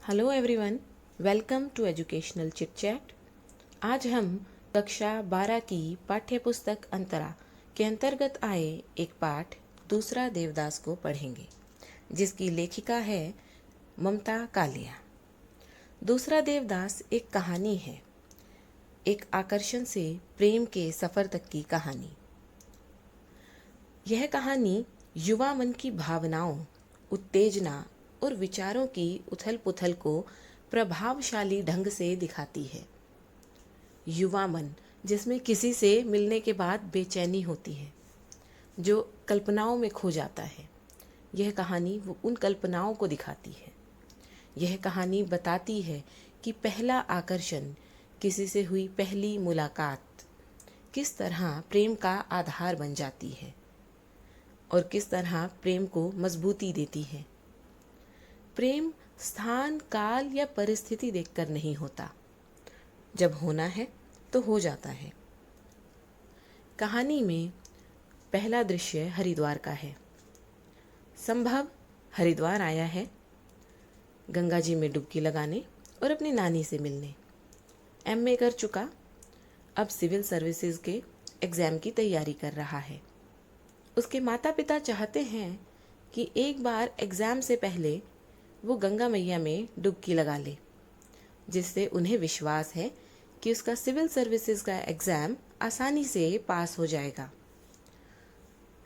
Hello everyone, welcome to educational chit chat. आज हम कक्षा 12 की पाठ्य पुस्तक अंतरा के अंतर्गत आए एक पाठ दूसरा देवदास को पढ़ेंगे, जिसकी लेखिका है ममता कालिया। दूसरा देवदास एक कहानी है, एक आकर्षण से प्रेम के सफ़र तक की कहानी। यह कहानी युवा मन की भावनाओं, उत्तेजना और विचारों की उथल पुथल को प्रभावशाली ढंग से दिखाती है। युवा मन जिसमें किसी से मिलने के बाद बेचैनी होती है, जो कल्पनाओं में खो जाता है, यह कहानी वो उन कल्पनाओं को दिखाती है। यह कहानी बताती है कि पहला आकर्षण, किसी से हुई पहली मुलाकात किस तरह प्रेम का आधार बन जाती है और किस तरह प्रेम को मजबूती देती है। प्रेम स्थान, काल या परिस्थिति देखकर नहीं होता, जब होना है तो हो जाता है। कहानी में पहला दृश्य हरिद्वार का है। संभव हरिद्वार आया है गंगा जी में डुबकी लगाने और अपनी नानी से मिलने। एमए कर चुका, अब सिविल सर्विसेज के एग्ज़ाम की तैयारी कर रहा है। उसके माता पिता चाहते हैं कि एक बार एग्ज़ाम से पहले वो गंगा मैया में डुबकी लगा ले, जिससे उन्हें विश्वास है कि उसका सिविल सर्विसेज का एग्ज़ाम आसानी से पास हो जाएगा।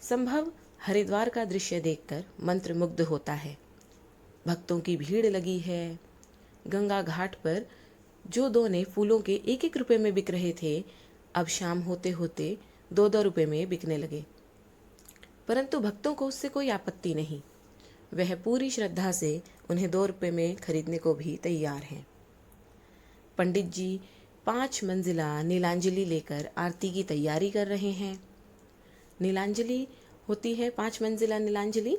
संभव हरिद्वार का दृश्य देखकर मंत्रमुग्ध होता है। भक्तों की भीड़ लगी है। गंगा घाट पर जो दोने फूलों के 1-1 रुपए में बिक रहे थे, अब शाम होते होते 2-2 रुपए में बिकने लगे। परंतु भक्तों को उससे कोई आपत्ति नहीं। वह पूरी श्रद्धा से उन्हें 2 रुपए में खरीदने को भी तैयार हैं। पंडित जी 5 मंजिला नीलांजलि लेकर आरती की तैयारी कर रहे हैं। नीलांजलि होती है 5 मंजिला नीलांजलि,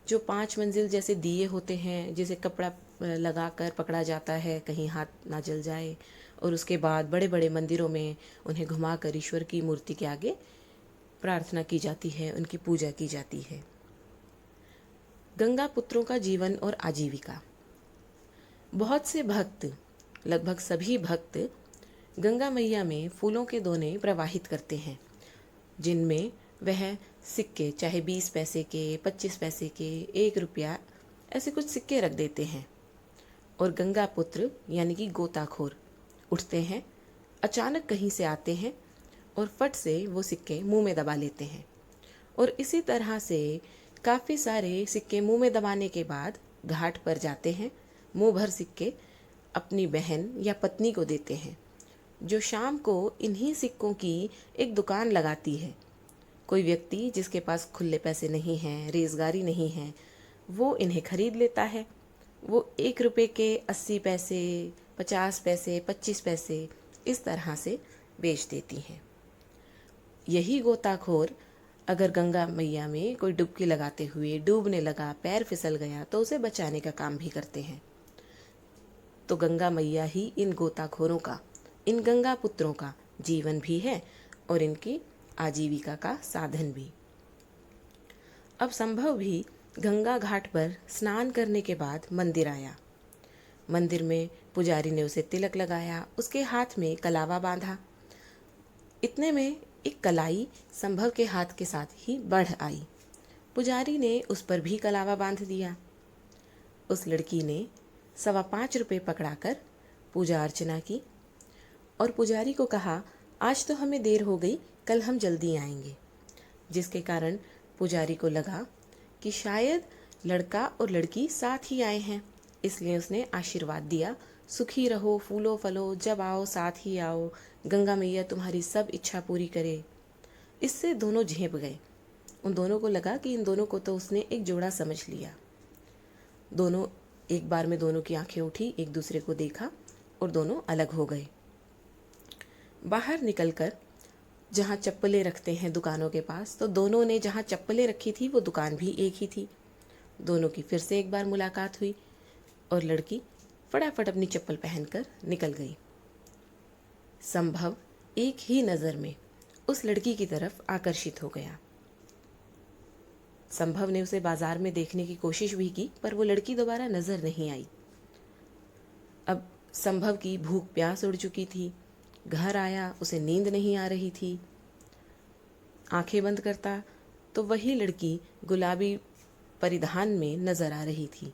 जो 5 मंजिल जैसे दिए होते हैं, जिसे कपड़ा लगाकर पकड़ा जाता है कहीं हाथ ना जल जाए, और उसके बाद बड़े बड़े मंदिरों में उन्हें घुमाकर ईश्वर की मूर्ति के आगे प्रार्थना की जाती है, उनकी पूजा की जाती है। गंगा पुत्रों का जीवन और आजीविका। बहुत से भक्त, लगभग सभी भक्त गंगा मैया में फूलों के दोने प्रवाहित करते हैं, जिनमें वह सिक्के, चाहे 20 पैसे के, 25 पैसे के, 1 रुपया, ऐसे कुछ सिक्के रख देते हैं। और गंगा पुत्र यानी कि गोताखोर उठते हैं, अचानक कहीं से आते हैं और फट से वो सिक्के मुंह में दबा लेते हैं। और इसी तरह से काफ़ी सारे सिक्के मुंह में दबाने के बाद घाट पर जाते हैं, मुंह भर सिक्के अपनी बहन या पत्नी को देते हैं, जो शाम को इन्हीं सिक्कों की एक दुकान लगाती है। कोई व्यक्ति जिसके पास खुले पैसे नहीं हैं, रेज़गारी नहीं है, वो इन्हें खरीद लेता है। वो 1 रुपए के 80 पैसे, 50 पैसे, 25 पैसे इस तरह से बेच देती हैं। यही गोताखोर अगर गंगा मैया में कोई डुबकी लगाते हुए डूबने लगा, पैर फिसल गया, तो उसे बचाने का काम भी करते हैं। तो गंगा मैया ही इन गोताखोरों का, इन गंगा पुत्रों का जीवन भी है और इनकी आजीविका का साधन भी। अब संभव भी गंगा घाट पर स्नान करने के बाद मंदिर आया। मंदिर में पुजारी ने उसे तिलक लगाया, उसके हाथ में कलावा बांधा। इतने में एक कलाई संभव के हाथ के साथ ही बढ़ आई। पुजारी ने उस पर भी कलावा बांध दिया। उस लड़की ने 5.25 रुपये पकड़ाकर पूजा अर्चना की और पुजारी को कहा, आज तो हमें देर हो गई, कल हम जल्दी आएंगे। जिसके कारण पुजारी को लगा कि शायद लड़का और लड़की साथ ही आए हैं, इसलिए उसने आशीर्वाद दिया, सुखी रहो, फूलो फलो, जब आओ साथ ही आओ, गंगा मैया तुम्हारी सब इच्छा पूरी करे। इससे दोनों झेप गए। उन दोनों को लगा कि इन दोनों को तो उसने एक जोड़ा समझ लिया। दोनों एक बार में दोनों की आंखें उठी, एक दूसरे को देखा और दोनों अलग हो गए। बाहर निकलकर जहाँ चप्पलें रखते हैं दुकानों के पास, तो दोनों ने जहाँ चप्पलें रखी थी वो दुकान भी एक ही थी। दोनों की फिर से एक बार मुलाकात हुई और लड़की फटाफट अपनी चप्पल पहनकर निकल गई। संभव एक ही नज़र में उस लड़की की तरफ आकर्षित हो गया। संभव ने उसे बाजार में देखने की कोशिश भी की, पर वो लड़की दोबारा नज़र नहीं आई। अब संभव की भूख प्यास उड़ चुकी थी। घर आया, उसे नींद नहीं आ रही थी। आंखें बंद करता तो वही लड़की गुलाबी परिधान में नजर आ रही थी।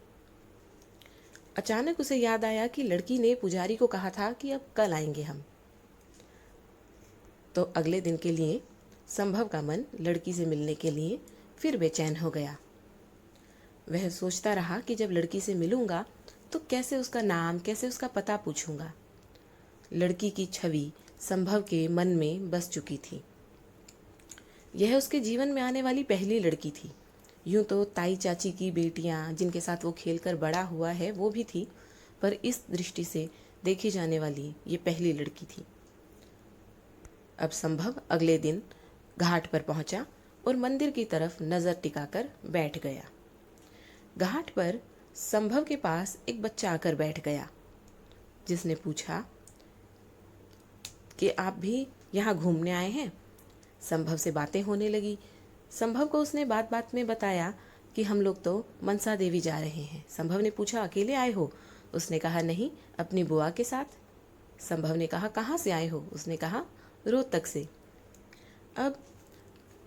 अचानक उसे याद आया कि लड़की ने पुजारी को कहा था कि अब कल आएंगे हम। तो अगले दिन के लिए संभव का मन लड़की से मिलने के लिए फिर बेचैन हो गया। वह सोचता रहा कि जब लड़की से मिलूंगा तो कैसे उसका नाम, कैसे उसका पता पूछूंगा। लड़की की छवि संभव के मन में बस चुकी थी। यह उसके जीवन में आने वाली पहली लड़की थी। यूं तो ताई चाची की बेटियां जिनके साथ वो खेलकर बड़ा हुआ है वो भी थी, पर इस दृष्टि से देखी जाने वाली ये पहली लड़की थी। अब संभव अगले दिन घाट पर पहुंचा और मंदिर की तरफ नजर टिकाकर बैठ गया। घाट पर संभव के पास एक बच्चा आकर बैठ गया, जिसने पूछा कि आप भी यहाँ घूमने आए हैं। संभव से बातें होने लगी। संभव को उसने बात बात में बताया कि हम लोग तो मनसा देवी जा रहे हैं। संभव ने पूछा, अकेले आए हो? उसने कहा, नहीं, अपनी बुआ के साथ। संभव ने कहा, कहाँ से आए हो? उसने कहा, रोहतक से। अब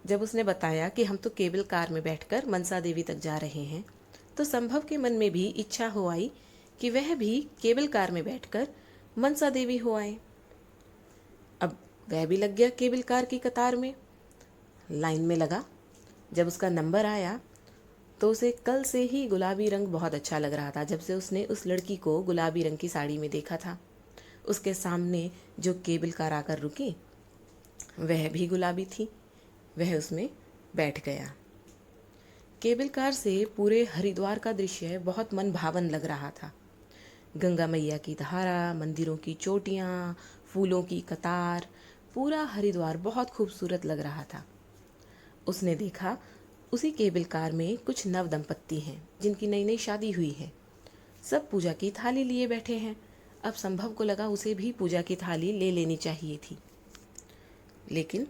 जब उसने बताया कि हम तो केबल कार में बैठकर मनसा देवी तक जा रहे हैं, तो संभव के मन में भी इच्छा हो आई कि वह भी केबल कार में बैठकर मनसा देवी हो आए। अब वह भी लग गया केबल कार की कतार में, लाइन में लगा। जब उसका नंबर आया तो उसे कल से ही गुलाबी रंग बहुत अच्छा लग रहा था। जब से उसने उस लड़की को गुलाबी रंग की साड़ी में देखा था, उसके सामने जो केबल कार आकर रुकी वह भी गुलाबी थी। वह उसमें बैठ गया। केबल कार से पूरे हरिद्वार का दृश्य बहुत मन भावन लग रहा था। गंगा मैया की धारा, मंदिरों की चोटियाँ, फूलों की कतार, पूरा हरिद्वार बहुत खूबसूरत लग रहा था। उसने देखा उसी केबल कार में कुछ नव दंपत्ति हैं जिनकी नई नई शादी हुई है। सब पूजा की थाली लिए बैठे हैं। अब संभव को लगा उसे भी पूजा की थाली ले लेनी चाहिए थी, लेकिन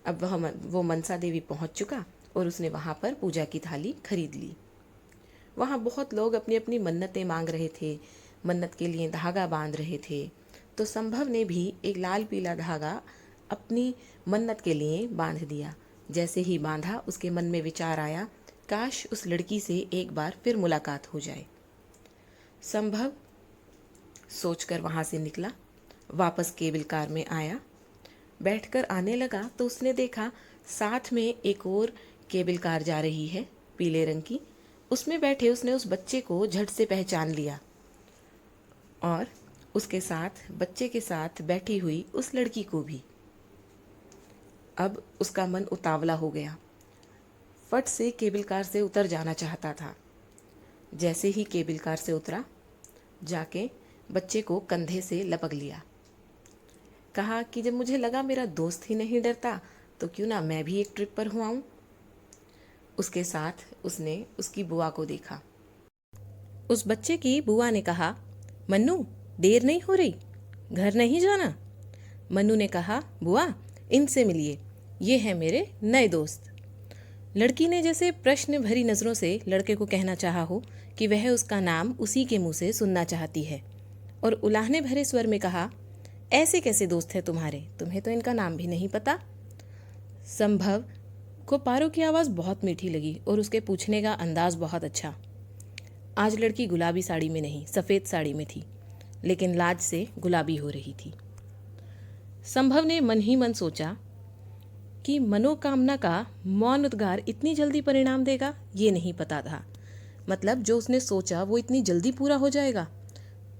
अब वो मनसा देवी पहुंच चुका और उसने वहां पर पूजा की थाली खरीद ली। वहां बहुत लोग अपनी अपनी मन्नतें मांग रहे थे, मन्नत के लिए धागा बांध रहे थे। तो संभव ने भी एक लाल पीला धागा अपनी मन्नत के लिए बांध दिया। जैसे ही बांधा, उसके मन में विचार आया, काश उस लड़की से एक बार फिर मुलाकात हो जाए। संभव सोचकर वहां से निकला, वापस केबल कार में आया। बैठकर आने लगा तो उसने देखा साथ में एक और केबल कार जा रही है, पीले रंग की। उसमें बैठे उसने उस बच्चे को झट से पहचान लिया और उसके साथ, बच्चे के साथ बैठी हुई उस लड़की को भी। अब उसका मन उतावला हो गया, फट से केबल कार से उतर जाना चाहता था। जैसे ही केबल कार से उतरा, जाके बच्चे को कंधे से लपक लिया। कहा कि जब मुझे लगा मेरा दोस्त ही नहीं डरता तो क्यों ना मैं भी एक ट्रिप पर हो आऊं। उसके साथ उसने उसकी बुआ को देखा। उस बच्चे की बुआ ने कहा, मन्नू, देर नहीं हो रही, घर नहीं जाना? मन्नू ने कहा, बुआ, इनसे मिलिए, ये हैं मेरे नए दोस्त। लड़की ने जैसे प्रश्न भरी नजरों से लड़के को कहना चाहा हो कि वह उसका नाम उसी के मुंह से सुनना चाहती है, और उलाहने भरे स्वर में कहा, ऐसे कैसे दोस्त हैं तुम्हारे, तुम्हें तो इनका नाम भी नहीं पता। संभव को पारो की आवाज़ बहुत मीठी लगी और उसके पूछने का अंदाज बहुत अच्छा। आज लड़की गुलाबी साड़ी में नहीं, सफ़ेद साड़ी में थी, लेकिन लाज से गुलाबी हो रही थी। संभव ने मन ही मन सोचा कि मनोकामना का मौन उद्गार इतनी जल्दी परिणाम देगा, ये नहीं पता था। मतलब जो उसने सोचा वो इतनी जल्दी पूरा हो जाएगा।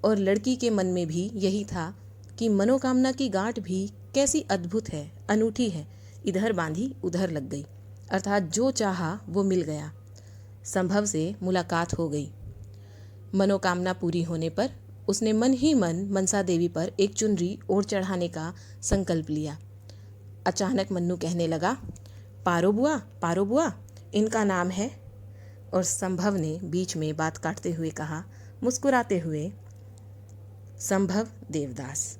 और लड़की के मन में भी यही था कि मनोकामना की गांठ भी कैसी अद्भुत है, अनूठी है, इधर बांधी उधर लग गई। अर्थात जो चाहा वो मिल गया। संभव से मुलाकात हो गई। मनोकामना पूरी होने पर उसने मन ही मन मनसा देवी पर एक चुनरी और चढ़ाने का संकल्प लिया। अचानक मन्नू कहने लगा, पारो बुआ, इनका नाम है। और संभव ने बीच में बात काटते हुए कहा, मुस्कुराते हुए, संभव देवदास।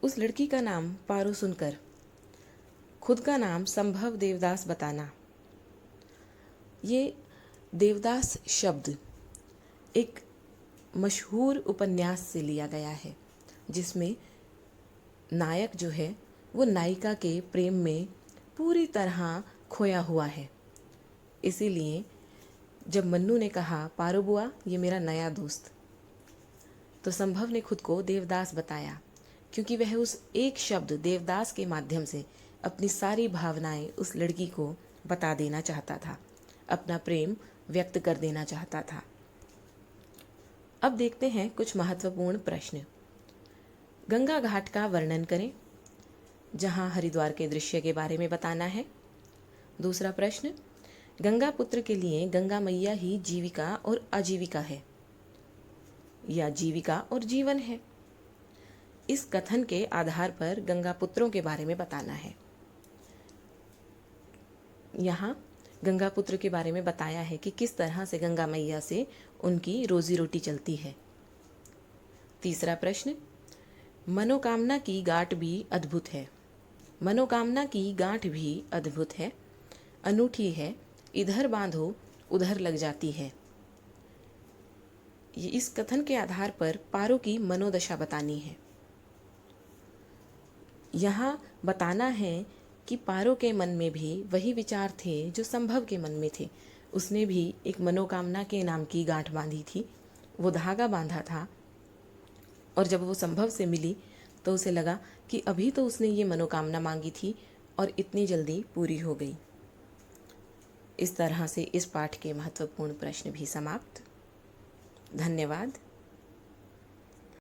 उस लड़की का नाम पारो सुनकर खुद का नाम संभव देवदास बताना, ये देवदास शब्द एक मशहूर उपन्यास से लिया गया है, जिसमें नायक जो है वो नायिका के प्रेम में पूरी तरह खोया हुआ है। इसीलिए जब मन्नू ने कहा, पारो बुआ ये मेरा नया दोस्त, तो संभव ने खुद को देवदास बताया, क्योंकि वह उस एक शब्द देवदास के माध्यम से अपनी सारी भावनाएं उस लड़की को बता देना चाहता था, अपना प्रेम व्यक्त कर देना चाहता था। अब देखते हैं कुछ महत्वपूर्ण प्रश्न। गंगा घाट का वर्णन करें, जहां हरिद्वार के दृश्य के बारे में बताना है। दूसरा प्रश्न, गंगा पुत्र के लिए गंगा मैया ही जीविका और आजीविका है या जीविका और जीवन है? इस कथन के आधार पर गंगा पुत्रों के बारे में बताना है। यहाँ गंगा पुत्र के बारे में बताया है कि किस तरह से गंगा मैया से उनकी रोजी रोटी चलती है। तीसरा प्रश्न, मनोकामना की गांठ भी अद्भुत है। मनोकामना की गांठ भी अद्भुत है, अनूठी है, इधर बांधो उधर लग जाती है। ये इस कथन के आधार पर पारो की मनोदशा बतानी है। यहाँ बताना है कि पारो के मन में भी वही विचार थे जो संभव के मन में थे। उसने भी एक मनोकामना के नाम की गांठ बांधी थी, वो धागा बांधा था, और जब वो संभव से मिली तो उसे लगा कि अभी तो उसने ये मनोकामना मांगी थी और इतनी जल्दी पूरी हो गई। इस तरह से इस पाठ के महत्वपूर्ण प्रश्न भी समाप्त। धन्यवाद।